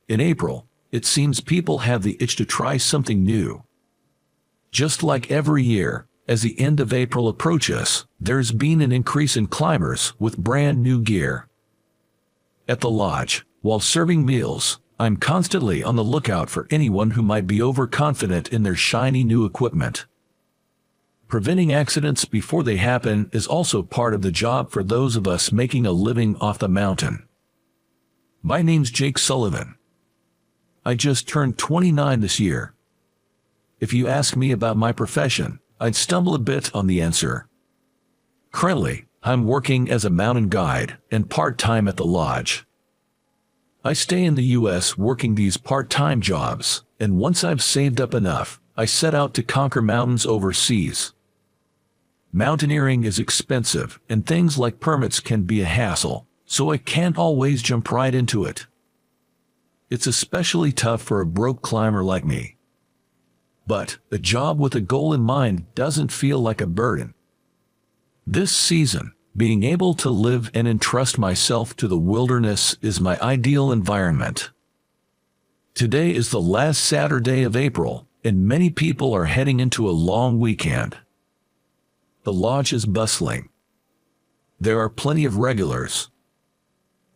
In April, it seems people have the itch to try something new. Just like every year, as the end of April approaches, there's been an increase in climbers with brand new gear. At the lodge, while serving meals, I'm constantly on the lookout for anyone who might be overconfident in their shiny new equipment. Preventing accidents before they happen is also part of the job for those of us making a living off the mountain. My name's Jake Sullivan. I just turned 29 this year. If you ask me about my profession, I'd stumble a bit on the answer. Currently, I'm working as a mountain guide and part-time at the lodge. I stay in the U.S. working these part-time jobs, and once I've saved up enough, I set out to conquer mountains overseas. Mountaineering is expensive, and things like permits can be a hassle, so I can't always jump right into it. It's especially tough for a broke climber like me. But a job with a goal in mind doesn't feel like a burden. This season, being able to live and entrust myself to the wilderness is my ideal environment. Today is the last Saturday of April, and many people are heading into a long weekend. The lodge is bustling. There are plenty of regulars.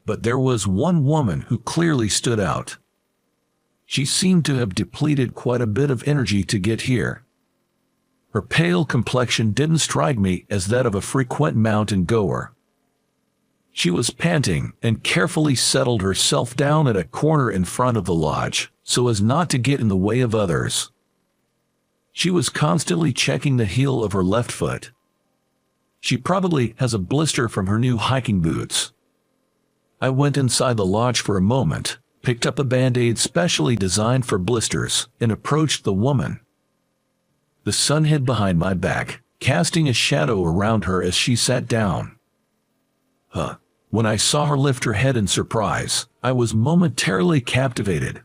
But there was one woman who clearly stood out. She seemed to have depleted quite a bit of energy to get here. Her pale complexion didn't strike me as that of a frequent mountain goer. She was panting and carefully settled herself down at a corner in front of the lodge, so as not to get in the way of others. She was constantly checking the heel of her left foot. She probably has a blister from her new hiking boots. I went inside the lodge for a moment, picked up a Band-Aid specially designed for blisters, and approached the woman. The sun hid behind my back, casting a shadow around her as she sat down. When I saw her lift her head in surprise, I was momentarily captivated.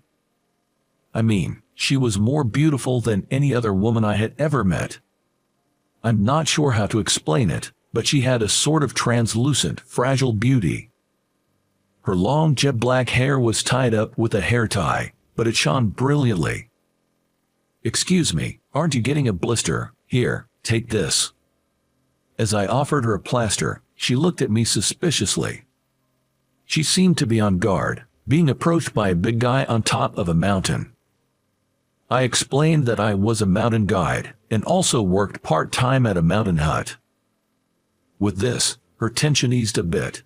I mean, she was more beautiful than any other woman I had ever met. I'm not sure how to explain it, but she had a sort of translucent, fragile beauty. Her long jet black hair was tied up with a hair tie, but it shone brilliantly. "Excuse me, aren't you getting a blister? Here, take this." As I offered her a plaster, she looked at me suspiciously. She seemed to be on guard, being approached by a big guy on top of a mountain. I explained that I was a mountain guide, and also worked part-time at a mountain hut. With this, her tension eased a bit.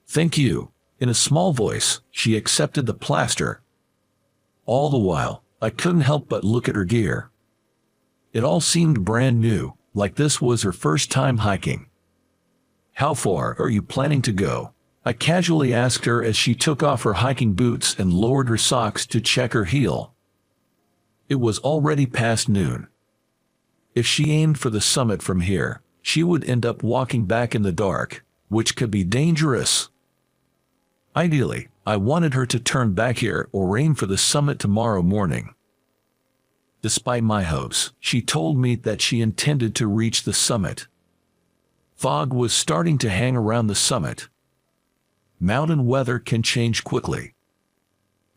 "Thank you." In a small voice, she accepted the plaster. All the while, I couldn't help but look at her gear. It all seemed brand new, like this was her first time hiking. "How far are you planning to go?" I casually asked her as she took off her hiking boots and lowered her socks to check her heel. It was already past noon. If she aimed for the summit from here, she would end up walking back in the dark, which could be dangerous. Ideally, I wanted her to turn back here or aim for the summit tomorrow morning. Despite my hopes, she told me that she intended to reach the summit. Fog was starting to hang around the summit. Mountain weather can change quickly.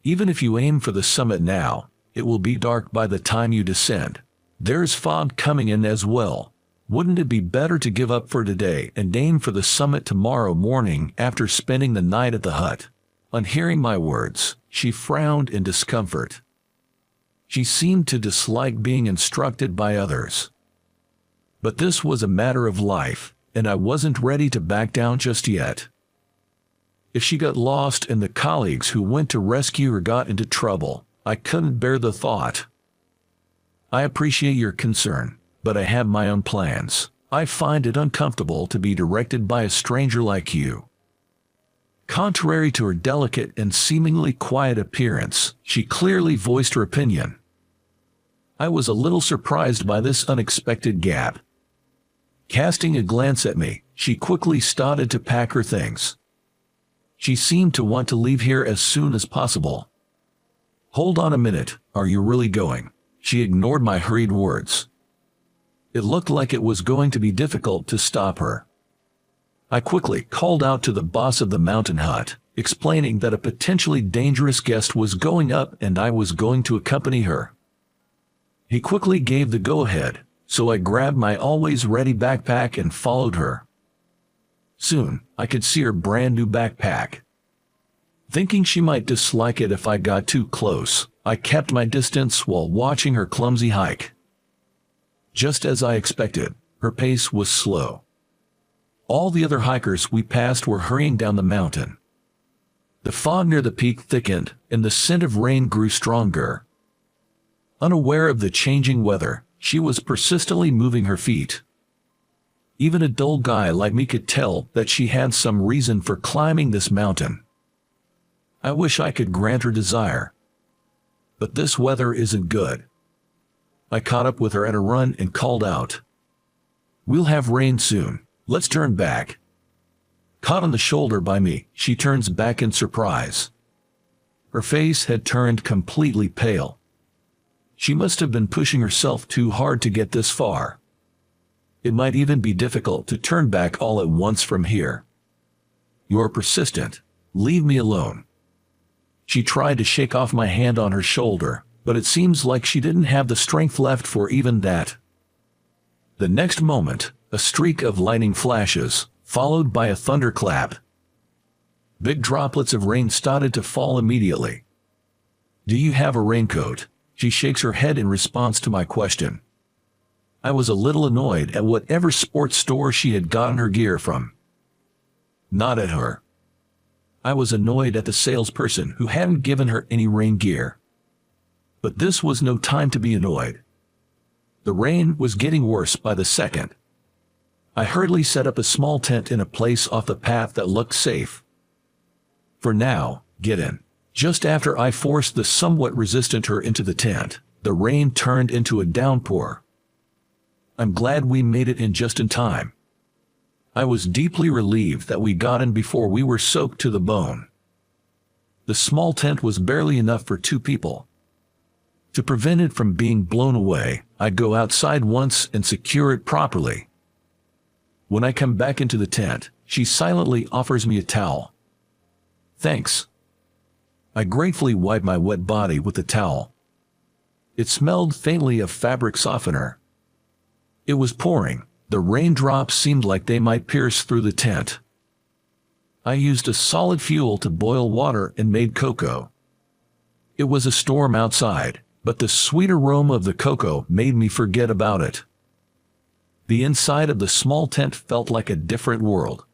Even if you aim for the summit now, it will be dark by the time you descend. There's fog coming in as well. Wouldn't it be better to give up for today and aim for the summit tomorrow morning after spending the night at the hut? On hearing my words, she frowned in discomfort. She seemed to dislike being instructed by others. But this was a matter of life, and I wasn't ready to back down just yet. If she got lost and the colleagues who went to rescue her got into trouble, I couldn't bear the thought. "I appreciate your concern, but I have my own plans. I find it uncomfortable to be directed by a stranger like you." Contrary to her delicate and seemingly quiet appearance, she clearly voiced her opinion. I was a little surprised by this unexpected gap. Casting a glance at me, she quickly started to pack her things. She seemed to want to leave here as soon as possible. "Hold on a minute, are you really going?" She ignored my hurried words. It looked like it was going to be difficult to stop her. I quickly called out to the boss of the mountain hut, explaining that a potentially dangerous guest was going up and I was going to accompany her. He quickly gave the go-ahead, so I grabbed my always-ready backpack and followed her. Soon, I could see her brand-new backpack. Thinking she might dislike it if I got too close, I kept my distance while watching her clumsy hike. Just as I expected, her pace was slow. All the other hikers we passed were hurrying down the mountain. The fog near the peak thickened, and the scent of rain grew stronger. Unaware of the changing weather, she was persistently moving her feet. Even a dull guy like me could tell that she had some reason for climbing this mountain. I wish I could grant her desire. But this weather isn't good. I caught up with her at a run and called out, "We'll have rain soon. Let's turn back." Caught on the shoulder by me, she turns back in surprise. Her face had turned completely pale. She must have been pushing herself too hard to get this far. It might even be difficult to turn back all at once from here. "You're persistent. Leave me alone." She tried to shake off my hand on her shoulder, but it seems like she didn't have the strength left for even that. The next moment, a streak of lightning flashes, followed by a thunderclap. Big droplets of rain started to fall immediately. "Do you have a raincoat?" She shakes her head in response to my question. I was a little annoyed at whatever sports store she had gotten her gear from. Not at her. I was annoyed at the salesperson who hadn't given her any rain gear. But this was no time to be annoyed. The rain was getting worse by the second. I hurriedly set up a small tent in a place off the path that looked safe. "For now, get in." Just after I forced the somewhat resistant her into the tent, the rain turned into a downpour. I'm glad we made it in just in time. I was deeply relieved that we got in before we were soaked to the bone. The small tent was barely enough for 2 people. To prevent it from being blown away, I'd go outside once and secure it properly. When I come back into the tent, she silently offers me a towel. "Thanks." I gratefully wipe my wet body with the towel. It smelled faintly of fabric softener. It was pouring. The raindrops seemed like they might pierce through the tent. I used a solid fuel to boil water and made cocoa. It was a storm outside, but the sweet aroma of the cocoa made me forget about it. The inside of the small tent felt like a different world.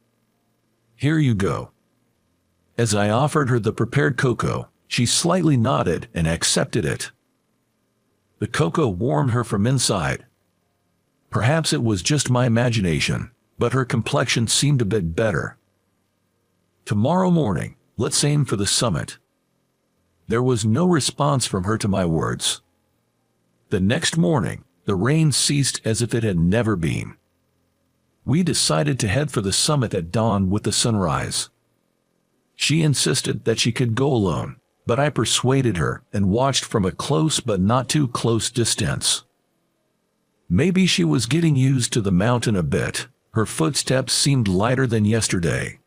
"Here you go." As I offered her the prepared cocoa, she slightly nodded and accepted it. The cocoa warmed her from inside. Perhaps it was just my imagination, but her complexion seemed a bit better. "Tomorrow morning, let's aim for the summit." There was no response from her to my words. The next morning, the rain ceased as if it had never been. We decided to head for the summit at dawn with the sunrise. She insisted that she could go alone, but I persuaded her and watched from a close but not too close distance. Maybe she was getting used to the mountain a bit. Her footsteps seemed lighter than yesterday.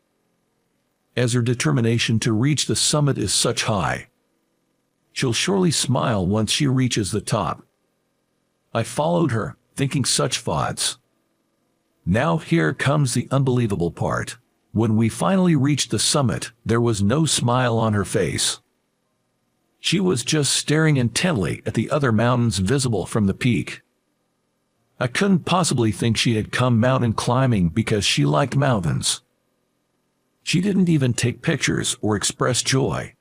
As her determination to reach the summit is such high, she'll surely smile once she reaches the top. I followed her, thinking such thoughts. Now here comes the unbelievable part. When we finally reached the summit, there was no smile on her face. She was just staring intently at the other mountains visible from the peak. I couldn't possibly think she had come mountain climbing because she liked mountains. She didn't even take pictures or express joy.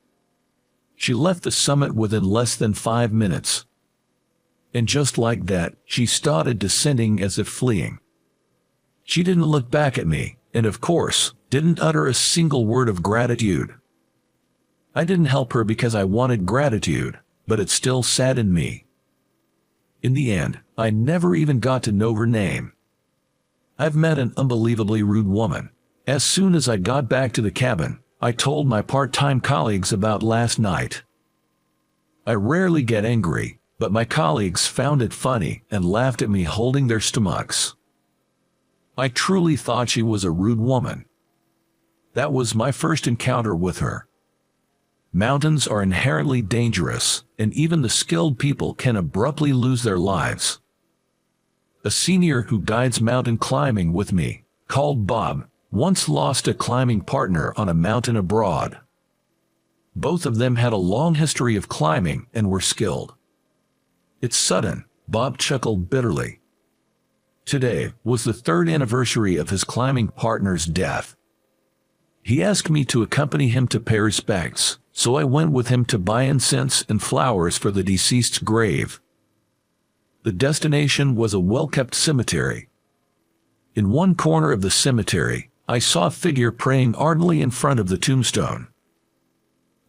She left the summit within less than 5 minutes. And just like that, she started descending as if fleeing. She didn't look back at me, and of course, didn't utter a single word of gratitude. I didn't help her because I wanted gratitude, but it still saddened me. In the end, I never even got to know her name. I've met an unbelievably rude woman. As soon as I got back to the cabin, I told my part-time colleagues about last night. I rarely get angry, but my colleagues found it funny and laughed at me holding their stomachs. I truly thought she was a rude woman. That was my first encounter with her. Mountains are inherently dangerous, and even the skilled people can abruptly lose their lives. A senior who guides mountain climbing with me, called Bob, once lost a climbing partner on a mountain abroad. Both of them had a long history of climbing and were skilled. "It's sudden," Bob chuckled bitterly. Today was the 3rd anniversary of his climbing partner's death. He asked me to accompany him to pay respects, so I went with him to buy incense and flowers for the deceased's grave. The destination was a well-kept cemetery. In one corner of the cemetery, I saw a figure praying ardently in front of the tombstone.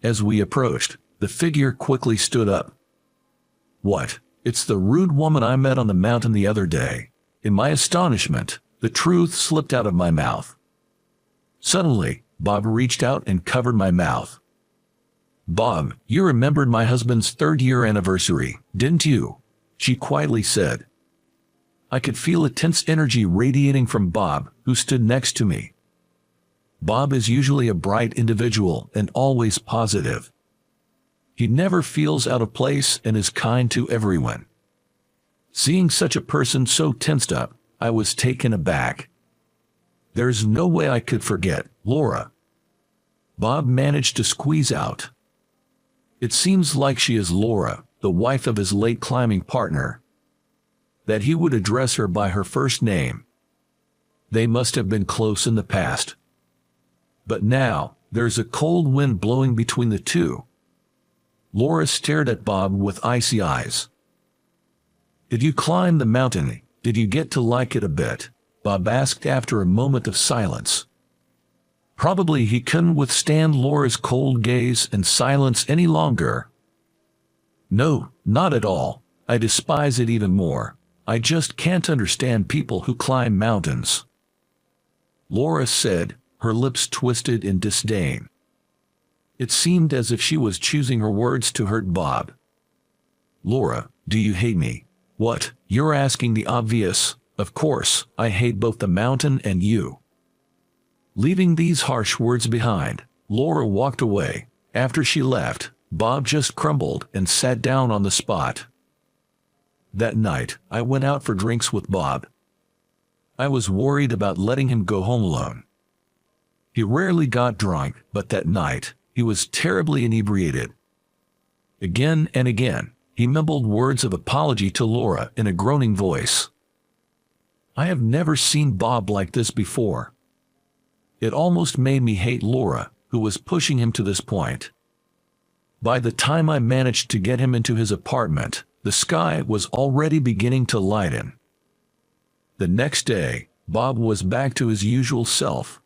As we approached, the figure quickly stood up. "What? It's the rude woman I met on the mountain the other day." In my astonishment, the truth slipped out of my mouth. Suddenly, Bob reached out and covered my mouth. "Bob, you remembered my husband's 3rd-year anniversary, didn't you?" she quietly said. I could feel a tense energy radiating from Bob, who stood next to me. Bob is usually a bright individual and always positive. He never feels out of place and is kind to everyone. Seeing such a person so tensed up, I was taken aback. "There's no way I could forget, Laura," Bob managed to squeeze out. "It seems like she is Laura, the wife of his late climbing partner." That he would address her by her first name. They must have been close in the past. But now, there's a cold wind blowing between the two. Laura stared at Bob with icy eyes. "Did you climb the mountain? Did you get to like it a bit?" Bob asked after a moment of silence. Probably he couldn't withstand Laura's cold gaze and silence any longer. "No, not at all. I despise it even more. I just can't understand people who climb mountains," Laura said, her lips twisted in disdain. It seemed as if she was choosing her words to hurt Bob. "Laura, do you hate me?" "What, you're asking the obvious. Of course, I hate both the mountain and you." Leaving these harsh words behind, Laura walked away. After she left, Bob just crumbled and sat down on the spot. That night, I went out for drinks with Bob. I was worried about letting him go home alone. He rarely got drunk, but that night, he was terribly inebriated. Again and again, he mumbled words of apology to Laura in a groaning voice. I have never seen Bob like this before. It almost made me hate Laura, who was pushing him to this point. By the time I managed to get him into his apartment, the sky was already beginning to lighten. The next day, Bob was back to his usual self.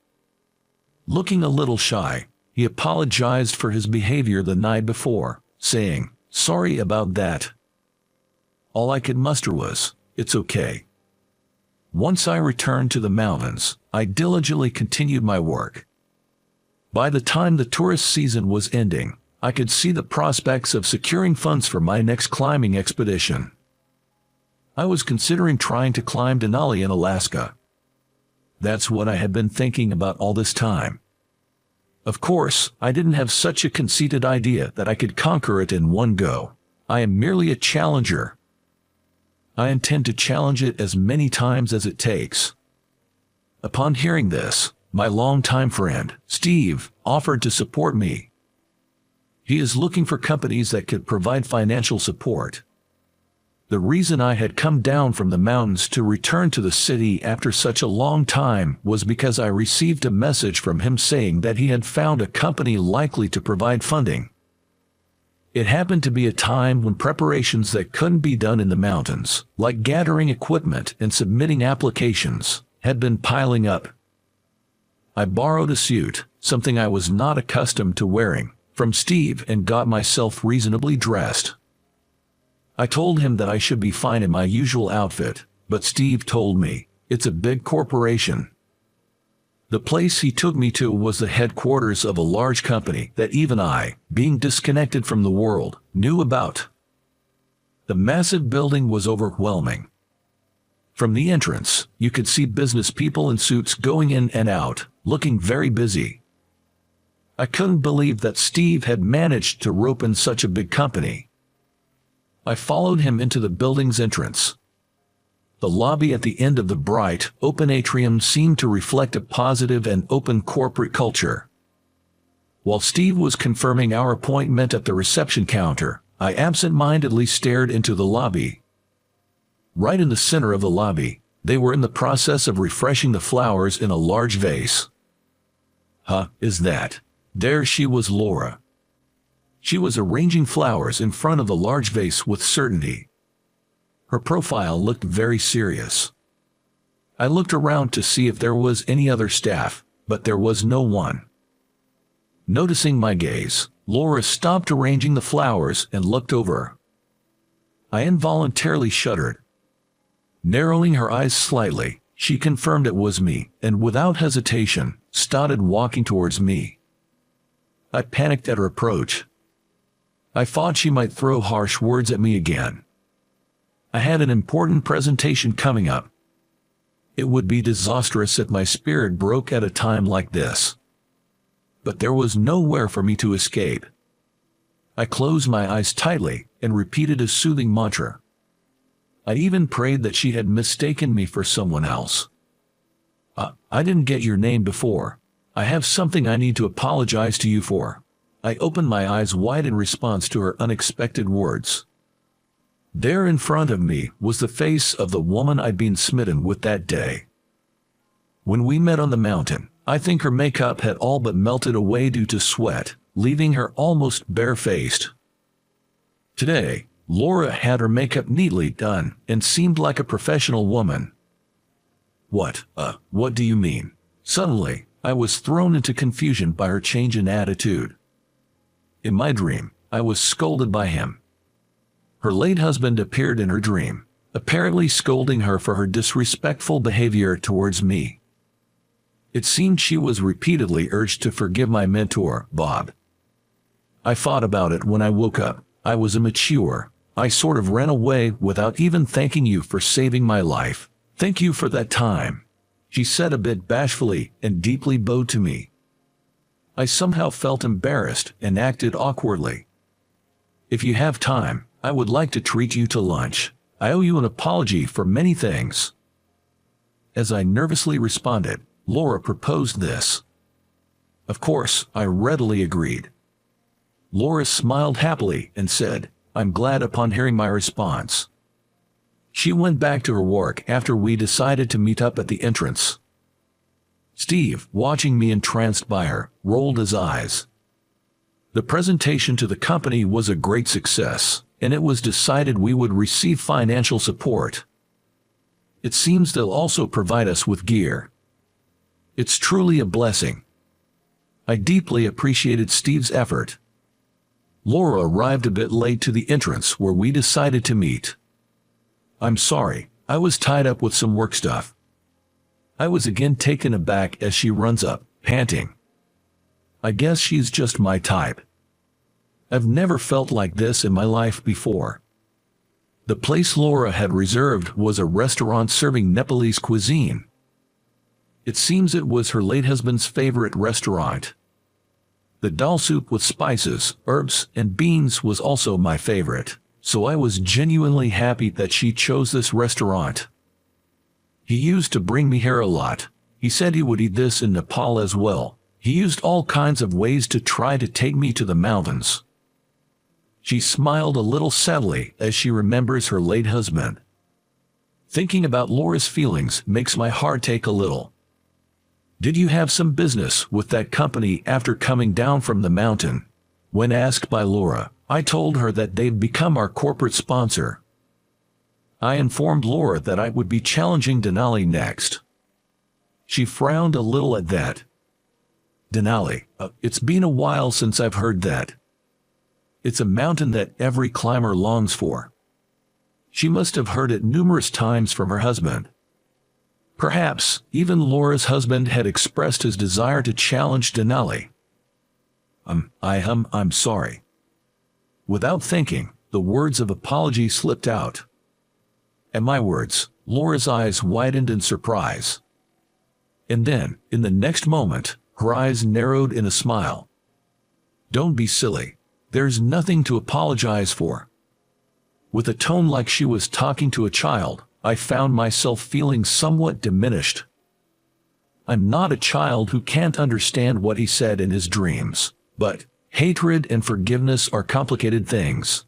Looking a little shy, he apologized for his behavior the night before, saying, "Sorry about that." All I could muster was, "It's okay." Once I returned to the mountains, I diligently continued my work. By the time the tourist season was ending, I could see the prospects of securing funds for my next climbing expedition. I was considering trying to climb Denali in Alaska. That's what I had been thinking about all this time. Of course, I didn't have such a conceited idea that I could conquer it in one go. I am merely a challenger. I intend to challenge it as many times as it takes. Upon hearing this, my longtime friend, Steve, offered to support me. He is looking for companies that could provide financial support. The reason I had come down from the mountains to return to the city after such a long time was because I received a message from him saying that he had found a company likely to provide funding. It happened to be a time when preparations that couldn't be done in the mountains, like gathering equipment and submitting applications, had been piling up. I borrowed a suit, something I was not accustomed to wearing, from Steve and got myself reasonably dressed. I told him that I should be fine in my usual outfit, but Steve told me, "It's a big corporation." The place he took me to was the headquarters of a large company that even I, being disconnected from the world, knew about. The massive building was overwhelming. From the entrance, you could see business people in suits going in and out, looking very busy. I couldn't believe that Steve had managed to rope in such a big company. I followed him into the building's entrance. The lobby at the end of the bright, open atrium seemed to reflect a positive and open corporate culture. While Steve was confirming our appointment at the reception counter, I absent-mindedly stared into the lobby. Right in the center of the lobby, they were in the process of refreshing the flowers in a large vase. Is that? There she was, Laura. She was arranging flowers in front of the large vase with certainty. Her profile looked very serious. I looked around to see if there was any other staff, but there was no one. Noticing my gaze, Laura stopped arranging the flowers and looked over. I involuntarily shuddered. Narrowing her eyes slightly, she confirmed it was me, and without hesitation, started walking towards me. I panicked at her approach. I thought she might throw harsh words at me again. I had an important presentation coming up. It would be disastrous if my spirit broke at a time like this. But there was nowhere for me to escape. I closed my eyes tightly and repeated a soothing mantra. I even prayed that she had mistaken me for someone else. I didn't get your name before. I have something I need to apologize to you for. I opened my eyes wide in response to her unexpected words. There in front of me was the face of the woman I'd been smitten with that day. When we met on the mountain, I think her makeup had all but melted away due to sweat, leaving her almost bare-faced. Today, Laura had her makeup neatly done and seemed like a professional woman. What do you mean? Suddenly, I was thrown into confusion by her change in attitude. In my dream, I was scolded by him. Her late husband appeared in her dream, apparently scolding her for her disrespectful behavior towards me. It seemed she was repeatedly urged to forgive my mentor, Bob. I thought about it when I woke up. I was immature. I sort of ran away without even thanking you for saving my life. Thank you for that time, she said a bit bashfully and deeply bowed to me. I somehow felt embarrassed and acted awkwardly. If you have time, I would like to treat you to lunch. I owe you an apology for many things. As I nervously responded, Laura proposed this. Of course, I readily agreed. Laura smiled happily and said, I'm glad upon hearing my response. She went back to her work after we decided to meet up at the entrance. Steve, watching me entranced by her, rolled his eyes. The presentation to the company was a great success, and it was decided we would receive financial support. It seems they'll also provide us with gear. It's truly a blessing. I deeply appreciated Steve's effort. Laura arrived a bit late to the entrance where we decided to meet. I'm sorry, I was tied up with some work stuff. I was again taken aback as she runs up, panting. I guess she's just my type. I've never felt like this in my life before. The place Laura had reserved was a restaurant serving Nepalese cuisine. It seems it was her late husband's favorite restaurant. The dal soup with spices, herbs, and beans was also my favorite, so I was genuinely happy that she chose this restaurant. He used to bring me here a lot. He said he would eat this in Nepal as well. He used all kinds of ways to try to take me to the mountains. She smiled a little sadly as she remembers her late husband. Thinking about Laura's feelings makes my heart ache a little. Did you have some business with that company after coming down from the mountain? When asked by Laura, I told her that they'd become our corporate sponsor. I informed Laura that I would be challenging Denali next. She frowned a little at that. Denali, it's been a while since I've heard that. It's a mountain that every climber longs for. She must have heard it numerous times from her husband. Perhaps even Laura's husband had expressed his desire to challenge Denali. I'm sorry. Without thinking, the words of apology slipped out. At my words, Laura's eyes widened in surprise. And then, in the next moment, her eyes narrowed in a smile. Don't be silly. There's nothing to apologize for. With a tone like she was talking to a child, I found myself feeling somewhat diminished. I'm not a child who can't understand what he said in his dreams, but hatred and forgiveness are complicated things.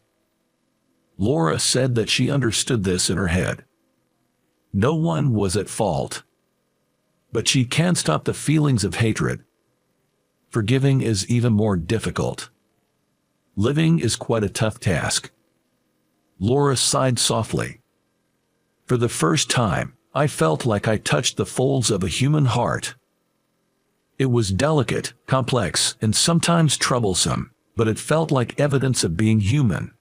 Laura said that she understood this in her head. No one was at fault. But she can't stop the feelings of hatred. Forgiving is even more difficult. Living is quite a tough task. Laura sighed softly. For the first time, I felt like I touched the folds of a human heart. It was delicate, complex, and sometimes troublesome, but it felt like evidence of being human.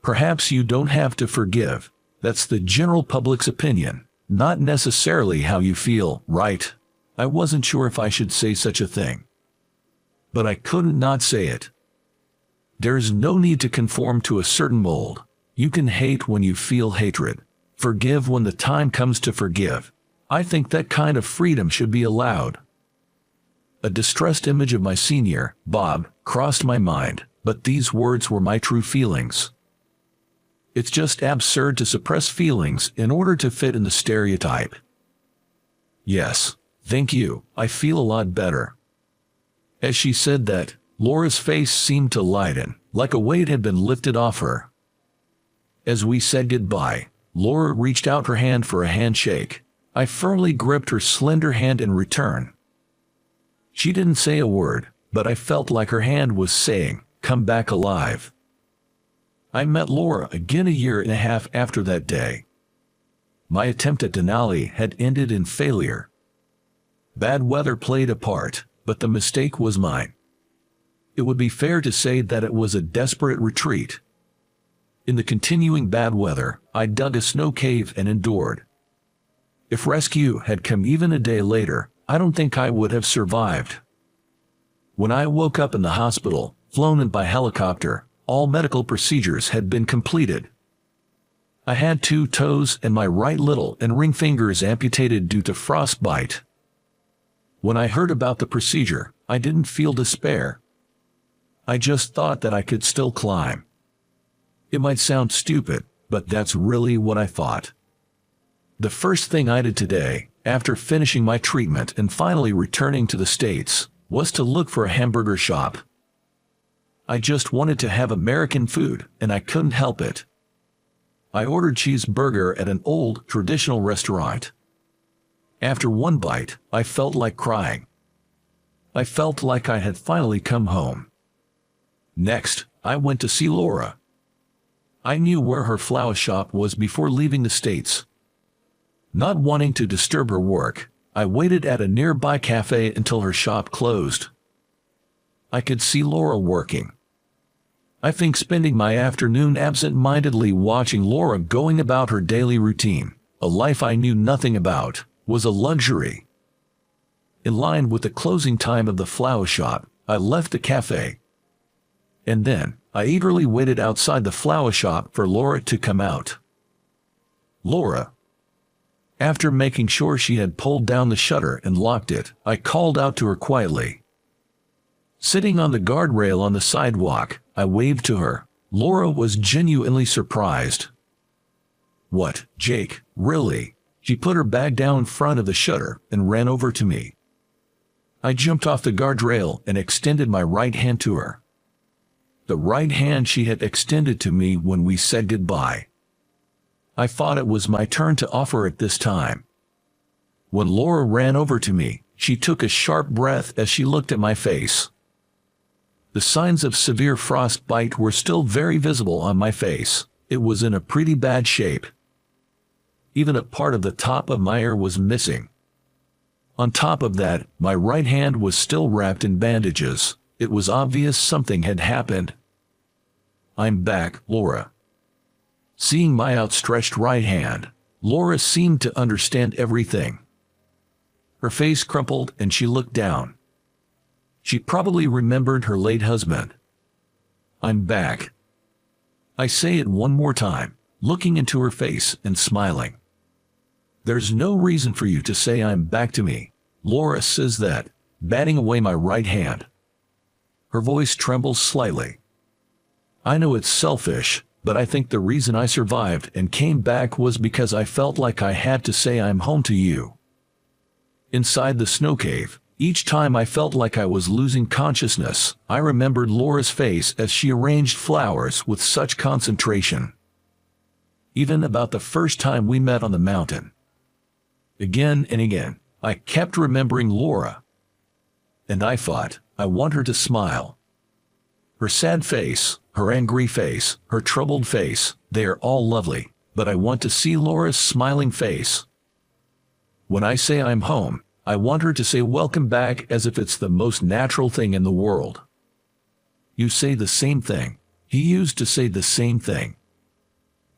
Perhaps you don't have to forgive. That's the general public's opinion, not necessarily how you feel, right? I wasn't sure if I should say such a thing. But I couldn't not say it. There's no need to conform to a certain mold. You can hate when you feel hatred. Forgive when the time comes to forgive. I think that kind of freedom should be allowed. A distressed image of my senior, Bob, crossed my mind, but these words were my true feelings. It's just absurd to suppress feelings in order to fit in the stereotype. Yes, thank you, I feel a lot better. As she said that, Laura's face seemed to lighten, like a weight had been lifted off her. As we said goodbye, Laura reached out her hand for a handshake. I firmly gripped her slender hand in return. She didn't say a word, but I felt like her hand was saying, "Come back alive." I met Laura again a year and a half after that day. My attempt at Denali had ended in failure. Bad weather played a part, but the mistake was mine. It would be fair to say that it was a desperate retreat. In the continuing bad weather, I dug a snow cave and endured. If rescue had come even a day later, I don't think I would have survived. When I woke up in the hospital, flown in by helicopter, all medical procedures had been completed. I had 2 toes and my right little and ring fingers amputated due to frostbite. When I heard about the procedure, I didn't feel despair. I just thought that I could still climb. It might sound stupid, but that's really what I thought. The first thing I did today, after finishing my treatment and finally returning to the States, was to look for a hamburger shop. I just wanted to have American food, and I couldn't help it. I ordered cheeseburger at an old, traditional restaurant. After one bite, I felt like crying. I felt like I had finally come home. Next, I went to see Laura. I knew where her flower shop was before leaving the States. Not wanting to disturb her work, I waited at a nearby cafe until her shop closed. I could see Laura working. I think spending my afternoon absent-mindedly watching Laura going about her daily routine, a life I knew nothing about, was a luxury. In line with the closing time of the flower shop, I left the cafe. And then, I eagerly waited outside the flower shop for Laura to come out. Laura. After making sure she had pulled down the shutter and locked it, I called out to her quietly. Sitting on the guardrail on the sidewalk, I waved to her. Laura was genuinely surprised. "What, Jake, really?" She put her bag down in front of the shutter and ran over to me. I jumped off the guardrail and extended my right hand to her. The right hand she had extended to me when we said goodbye. I thought it was my turn to offer it this time. When Laura ran over to me, she took a sharp breath as she looked at my face. The signs of severe frostbite were still very visible on my face. It was in a pretty bad shape. Even a part of the top of my ear was missing. On top of that, my right hand was still wrapped in bandages. It was obvious something had happened. "I'm back, Laura." Seeing my outstretched right hand, Laura seemed to understand everything. Her face crumpled and she looked down. She probably remembered her late husband. "I'm back." I say it one more time, looking into her face and smiling. "There's no reason for you to say I'm back to me." Laura says that, batting away my right hand. Her voice trembles slightly. I know it's selfish, but I think the reason I survived and came back was because I felt like I had to say I'm home to you. Inside the snow cave, each time I felt like I was losing consciousness, I remembered Laura's face as she arranged flowers with such concentration. Even about the first time we met on the mountain. Again and again, I kept remembering Laura. And I thought, I want her to smile. Her sad face, her angry face, her troubled face, they are all lovely, but I want to see Laura's smiling face. When I say I'm home, I want her to say welcome back as if it's the most natural thing in the world. You say the same thing. He used to say the same thing.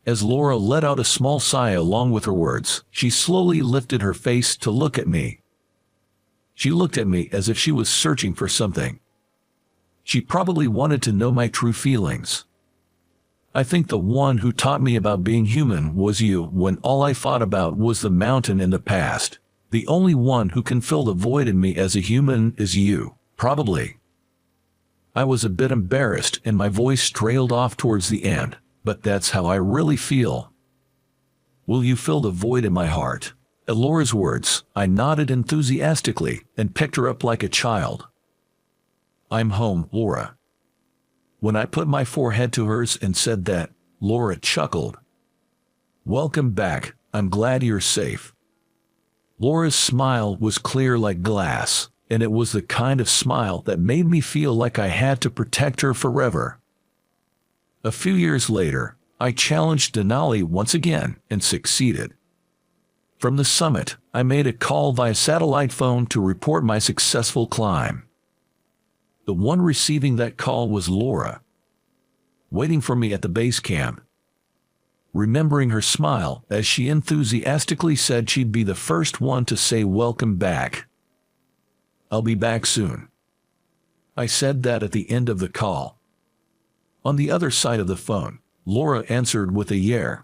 As Laura let out a small sigh along with her words, she slowly lifted her face to look at me. She looked at me as if she was searching for something. She probably wanted to know my true feelings. I think the one who taught me about being human was you when all I thought about was the mountain in the past. The only one who can fill the void in me as a human is you, probably. I was a bit embarrassed and my voice trailed off towards the end, but that's how I really feel. Will you fill the void in my heart? At Laura's words, I nodded enthusiastically and picked her up like a child. I'm home, Laura. When I put my forehead to hers and said that, Laura chuckled. Welcome back, I'm glad you're safe. Laura's smile was clear like glass, and it was the kind of smile that made me feel like I had to protect her forever. A few years later, I challenged Denali once again and succeeded. From the summit, I made a call via satellite phone to report my successful climb. The one receiving that call was Laura, waiting for me at the base camp. Remembering her smile as she enthusiastically said she'd be the first one to say welcome back. I'll be back soon. I said that at the end of the call. On the other side of the phone, Laura answered with a yeah.